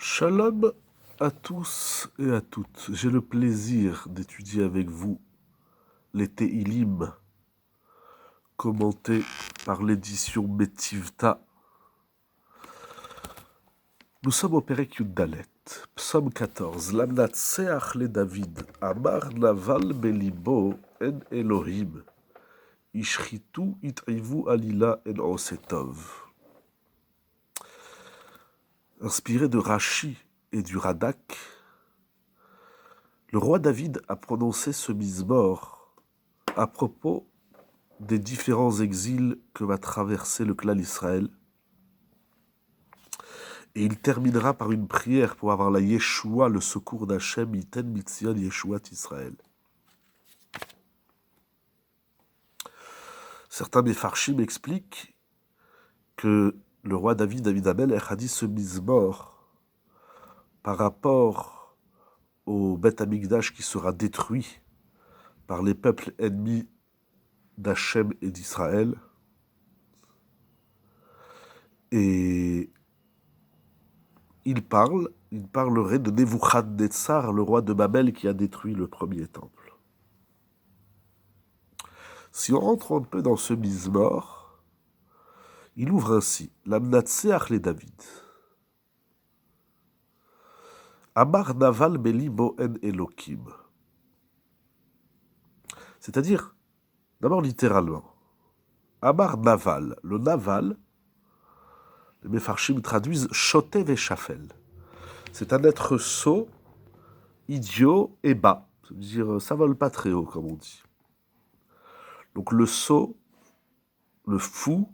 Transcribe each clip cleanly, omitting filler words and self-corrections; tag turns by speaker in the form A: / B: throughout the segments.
A: Shalom à tous et à toutes. J'ai le plaisir d'étudier avec vous les Tehilim commentés par l'édition Metivta. Nous sommes au Perek Yud Dalet, Psaume 14. Lamnatseach le David, Amar naval belibo en Elohim, Ishchitu it'ivu alila en osetov. Inspiré de Rashi et du Radak, le roi David a prononcé ce mizmor à propos des différents exils que va traverser le clan Israël. Et il terminera par une prière pour avoir la Yeshua, le secours d'Hachem, Iten Mitzion Yeshuat Israël. Certains Mefarshim expliquent que le roi David Amelech a dit ce mizmor par rapport au Beth Amikdash qui sera détruit par les peuples ennemis d'Hachem et d'Israël. Et il parlerait de Nebuchadnezzar, le roi de Babel qui a détruit le premier temple. Si on rentre un peu dans ce mizmor, il ouvre ainsi Lamnatseach le David. Amar naval belibo en Elokim. C'est-à-dire, d'abord littéralement, Amar naval. Le naval, les Mefarshim traduisent Shotev et Shafel. C'est un être sot, idiot et bas. C'est-à-dire, ça vole pas très haut, comme on dit. Donc le sot, le fou,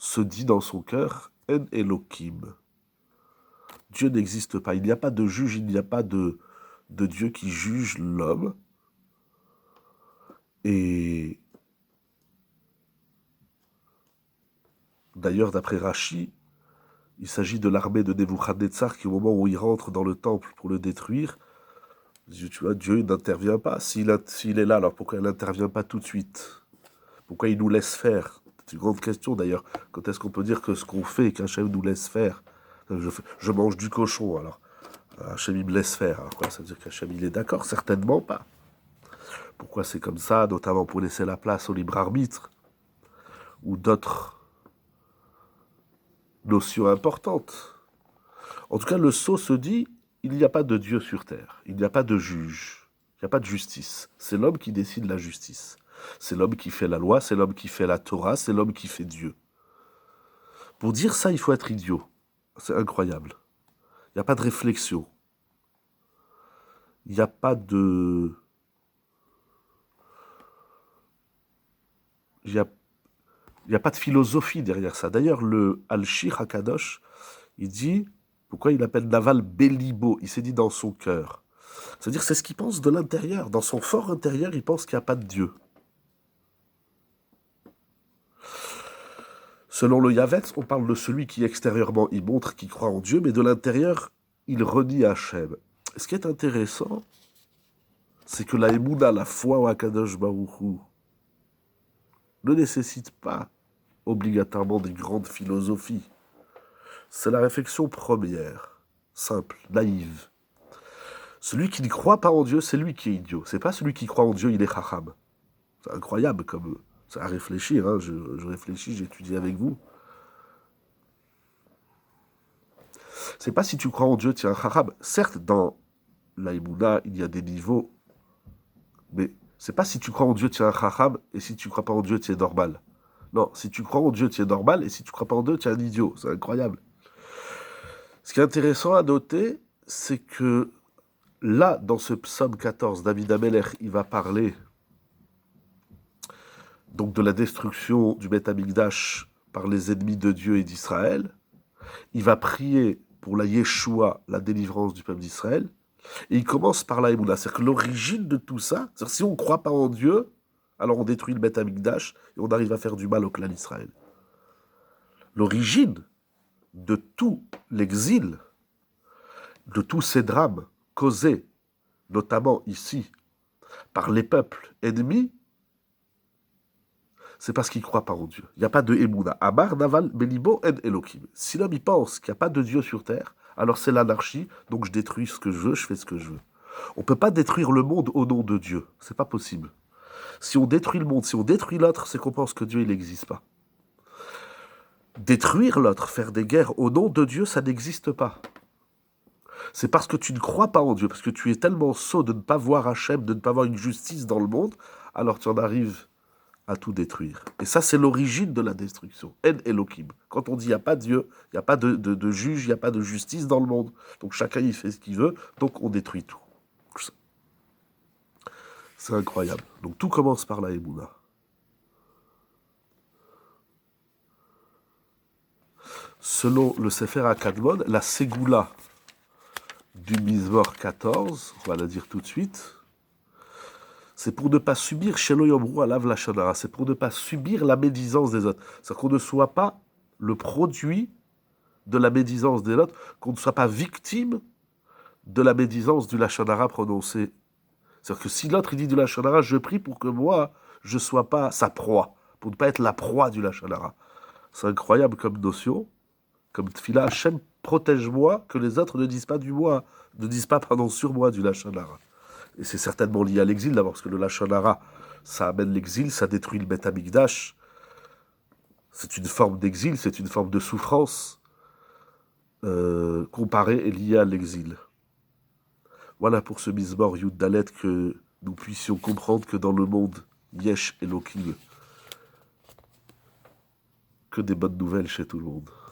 A: se dit dans son cœur, En Elokim. Dieu n'existe pas. Il n'y a pas de juge, il n'y a pas de Dieu qui juge l'homme. Et d'ailleurs, d'après Rashi, il s'agit de l'armée de Nebuchadnezzar qui, au moment où il rentre dans le temple pour le détruire, tu vois, Dieu n'intervient pas. S'il est là, alors pourquoi il n'intervient pas tout de suite? Pourquoi il nous laisse faire? C'est une grande question d'ailleurs. Quand est-ce qu'on peut dire que ce qu'on fait, qu'Hachem nous laisse faire? Je mange du cochon, alors Hachem il me laisse faire. Alors quoi, ça veut dire qu'Hachem il est d'accord? Certainement pas. Pourquoi c'est comme ça? Notamment pour laisser la place au libre arbitre ou d'autres notions importantes. En tout cas, le sot se dit, il n'y a pas de Dieu sur terre, il n'y a pas de juge, il n'y a pas de justice. C'est l'homme qui décide la justice. C'est l'homme qui fait la loi, c'est l'homme qui fait la Torah, c'est l'homme qui fait Dieu. Pour dire ça, il faut être idiot. C'est incroyable. Il n'y a pas de réflexion. Il n'y a pas de... Il n'y a pas de philosophie derrière ça. D'ailleurs, le Al-Shir HaKadosh, il dit, pourquoi il appelle Naval Belibo? Il s'est dit dans son cœur. C'est-à-dire, c'est ce qu'il pense de l'intérieur. Dans son fort intérieur, il pense qu'il n'y a pas de Dieu. Selon le Yavetz, on parle de celui qui extérieurement il montre qu'il croit en Dieu, mais de l'intérieur, il renie Hachem. Ce qui est intéressant, c'est que la Emouna, la foi au Hakadosh Baruch Hu, ne nécessite pas obligatoirement des grandes philosophies. C'est la réflexion première, simple, naïve. Celui qui ne croit pas en Dieu, c'est lui qui est idiot. C'est pas celui qui croit en Dieu, il est chacham. C'est incroyable comme... C'est à réfléchir, hein. Je réfléchis, j'étudie avec vous. C'est pas si tu crois en Dieu, tu es un chacham. Certes, dans la Emouna, il y a des niveaux, mais c'est pas si tu crois en Dieu, tu es un chacham, et si tu crois pas en Dieu, tu es normal. Non, si tu crois en Dieu, tu es normal, et si tu crois pas en Dieu, tu es un idiot. C'est incroyable. Ce qui est intéressant à noter, c'est que là, dans ce psaume 14, David Amelech, il va parler donc de la destruction du Beth Amikdash par les ennemis de Dieu et d'Israël. Il va prier pour la Yeshua, la délivrance du peuple d'Israël. Et il commence par la Emouna. C'est-à-dire que l'origine de tout ça, c'est-à-dire si on ne croit pas en Dieu, alors on détruit le Beth Amikdash et on arrive à faire du mal au clan d'Israël. L'origine de tout l'exil, de tous ces drames causés, notamment ici, par les peuples ennemis, c'est parce qu'ils ne croient pas en Dieu. Il n'y a pas de Emouna. Amar naval belibo en Elohim. Si l'homme il pense qu'il n'y a pas de Dieu sur terre, alors c'est l'anarchie, donc je détruis ce que je veux, je fais ce que je veux. On ne peut pas détruire le monde au nom de Dieu. C'est pas possible. Si on détruit le monde, si on détruit l'autre, c'est qu'on pense que Dieu, il n'existe pas. Détruire l'autre, faire des guerres au nom de Dieu, ça n'existe pas. C'est parce que tu ne crois pas en Dieu, parce que tu es tellement sot de ne pas voir Hachem, de ne pas voir une justice dans le monde, alors tu en arrives à tout détruire. Et ça, c'est l'origine de la destruction. En Elohim. Quand on dit il n'y a pas de Dieu, il n'y a pas de juge, il n'y a pas de justice dans le monde. Donc chacun, il fait ce qu'il veut, donc on détruit tout. C'est incroyable. Donc tout commence par la Emouna. Selon le Sefer HaKadmon, la Ségoula du Mizmor 14, on va la dire tout de suite, c'est pour ne pas subir Shelo Yomru Alav Lashon Hara, c'est pour ne pas subir la médisance des autres. C'est-à-dire qu'on ne soit pas le produit de la médisance des autres, qu'on ne soit pas victime de la médisance du Lashon Hara prononcé. C'est-à-dire que si l'autre il dit du Lashon Hara, je prie pour que moi, je ne sois pas sa proie, pour ne pas être la proie du Lashon Hara. C'est incroyable comme notion, comme tfila, Hachem, protège-moi, que les autres ne disent pas du moi, ne disent pas, pardon, sur moi du Lashon Hara. Et c'est certainement lié à l'exil, d'abord, parce que le Lashon Hara, ça amène l'exil, ça détruit le Beth Amikdash. C'est une forme d'exil, c'est une forme de souffrance comparée et liée à l'exil. Voilà pour ce Mizmor Yud Dalet, que nous puissions comprendre que dans le monde, Yesh Elohim, que des bonnes nouvelles chez tout le monde.